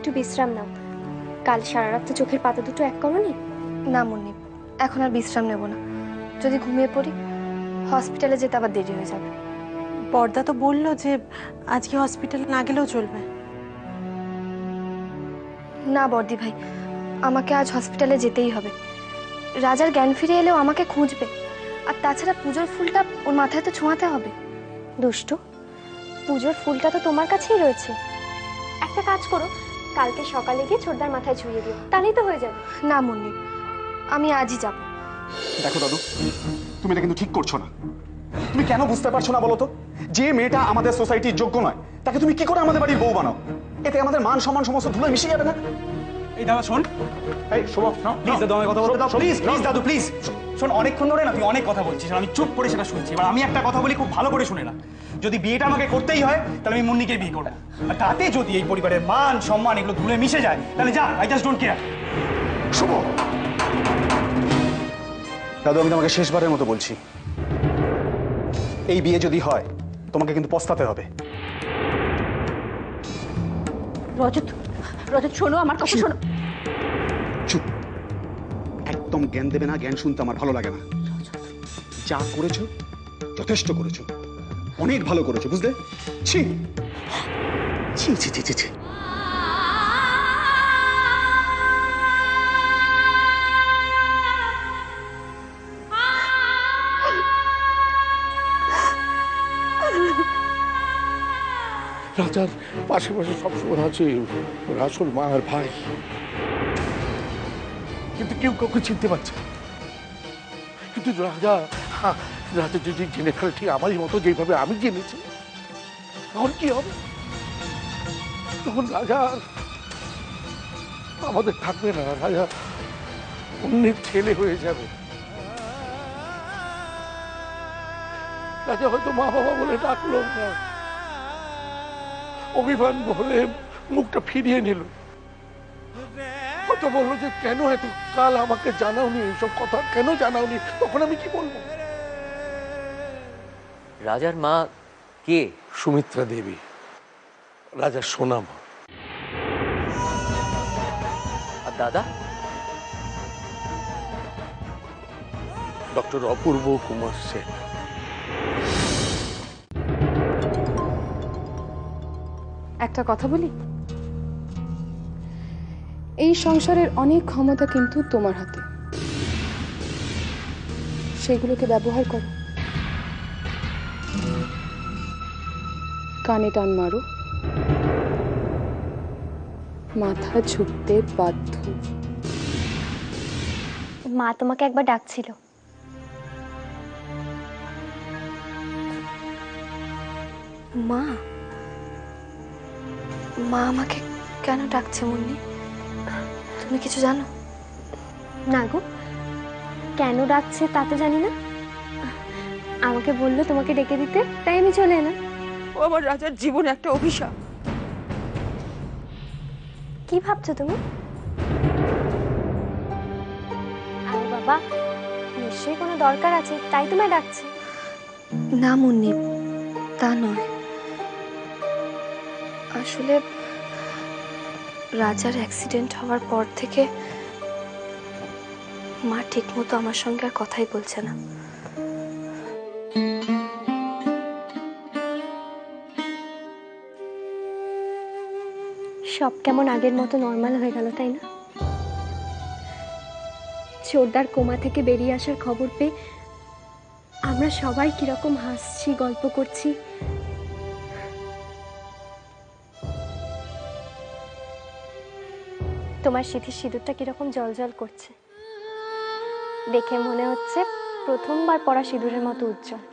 একটু বিশ্রাম নাও। কাল সারা রাত তো চোখের পাতা দুটো এক করোনি। না মুন্নি, এখন আর বিশ্রাম নেব না। যদি ঘুমিয়ে পড়ি হসপিটালে যেতে আবার দেরি হয়ে যাবে। বর্দা তো বললো যে আজকে হসপিটালে না গেলেও চলবে। না বর্দি ভাই, আমাকে আজ হসপিটালে যেতেই হবে। রাজার জ্ঞান ফিরে এলেও আমাকে খুঁজবে। আর তাছাড়া পুজোর ফুলটা ওর মাথায় তো ছোঁয়াতে হবে। দুষ্টু, পুজোর ফুলটা তো তোমার কাছেই রয়েছে। একটা কাজ করো, কালকে সকালে গিয়ে ছোটদার মাথায় ছুঁয়ে দিও, তাহলেই তো হয়ে যাবে। না মুন্নি, আমি আজই যাব। দেখো দাদু, তুমি এটা কিন্তু ঠিক করছো না। তুমি কেন বুঝতে পারছো না বলো তো? যে মেয়েটা আমাদের সোসাইটির যোগ্য নয়, তাকে তুমি কি করে আমাদের বাড়ির বউ বানাও? এতে আমাদের মান সম্মান সমস্ত ধুলোয় মিশে যাবে না? এই দাদা শোন, এই শুভ, প্লিজ দাদু আমাকে কথা বলতে দাও, প্লিজ প্লিজ দাদু প্লিজ শোন। অনেকক্ষণ ধরে না তুই অনেক কথা বলছিস, আমি চুপ করে সেটা শুনছি। এবার আমি একটা কথা বলি, খুব ভালো করে শুনে না। যদি বিয়েটা আমাকে করতেই হয় তাহলে আমি মুন্নিকে বিয়ে করবো। আর তাতে যদি এই পরিবারের মান সম্মান এগুলো ধুলে মিশে যায় তাহলে যা, আই জাস্ট ডোন্ট কেয়ার। শুভ, দাদু আমি তোমাকে শেষবারের মতো বলছি, এই বিয়ে যদি হয় তোমাকে কিন্তু পস্তাতে হবে। রজত, রজত শোনো আমার কথা শোনো। চুপ, একদম জ্ঞান দেবে না। জ্ঞান শুনতে আমার ভালো লাগে না। যা করেছো যথেষ্ট করেছো, অনেক ভালো করেছো, বুঝলে? ছি ছি ছি ছি ছি ছি। রাজার পাশে পাশে সবসময় আছে আসল মা আর ভাই, কিন্তু কেউ কাউকে চিনতে পারছে না। কিন্তু রাজা রাজা যদি জেনে ফেলে ঠিক আমারই মতো যেভাবে আমি জেনেছি, তখন কি হবে? তখন রাজা আমাদের থাকবে না, রাজা অন্যের ছেলে হয়ে যাবে। রাজা হয়তো মা বাবা বলে ডাকলো না, অভিমান বলে মুখটা ফিরিয়ে নিল, হয়তো বললো যে কেন এত কাল আমাকে জানাওনি, এইসব কথা কেন জানাওনি? তখন আমি কি বলবো? রাজার মা কে? সুমিত্রা দেবী, রাজার সোনা মা। আর দাদা? ডক্টর অপূর্ব কুমার সেন। একটা কথা বলি, এই সংসারের অনেক ক্ষমতা কিন্তু তোমার হাতে, সেগুলোকে ব্যবহার করো। কানে টান মারো, মাথা ঝুঁকতে বাধ্য। মা তোমাকে একবার ডাকছিল। মা? মা আমাকে কেন ডাকছে মুন্নি? তুমি কিছু জানো? না গো, কেন ডাকছে তা তো জানি না। আমাকে বললো তোমাকে ডেকে দিতে, তাই আমি চলে এলাম। ও আমার রাজার জীবনে একটা অভিশাপ। কি ভাবছো তুমি? আরে বাবা, নিশ্চয়ই কোনো দরকার আছে, তাই তোমায় ডাকছে। না মুন্নি, তা নয়। আসলে রাজার অ্যাক্সিডেন্ট হওয়ার পর থেকে মা ঠিকমতো আমার সঙ্গে আর কথাই বলছে না। সব কেমন আগের মতো নর্মাল হয়ে গেল, তাই না? ছোটদার কোমা থেকে বেরিয়ে আসার খবর পেয়ে আমরা সবাই কিরকম হাসছি, গল্প করছি। তোমার সিঁথির সিঁদুরটা কিরকম জলজল করছে, দেখে মনে হচ্ছে প্রথমবার পরা সিঁদুরের মতো উজ্জ্বল।